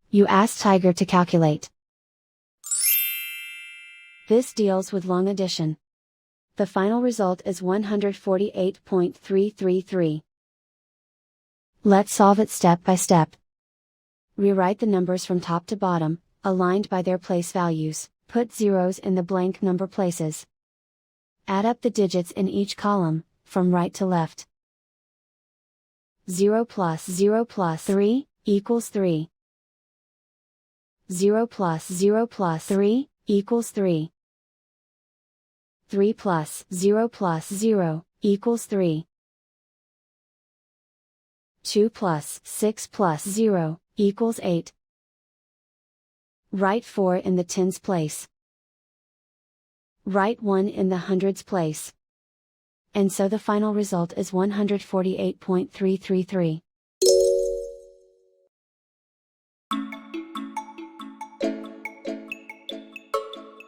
You ask Tiger to calculate. This deals with long addition. The final result is 148.333. Let's solve it step by step. Rewrite the numbers from top to bottom, aligned by their place values. Put zeros in the blank number places. Add up the digits in each column, from right to left. 0 plus 0 plus 3 equals 3. 0 plus 0 plus 3 equals 3. 3 plus 0 plus 0 equals 3. 2 plus 6 plus 0 equals 8. Write 4 in the tens place. Write 1 in the hundreds place. And so the final result is 148.333.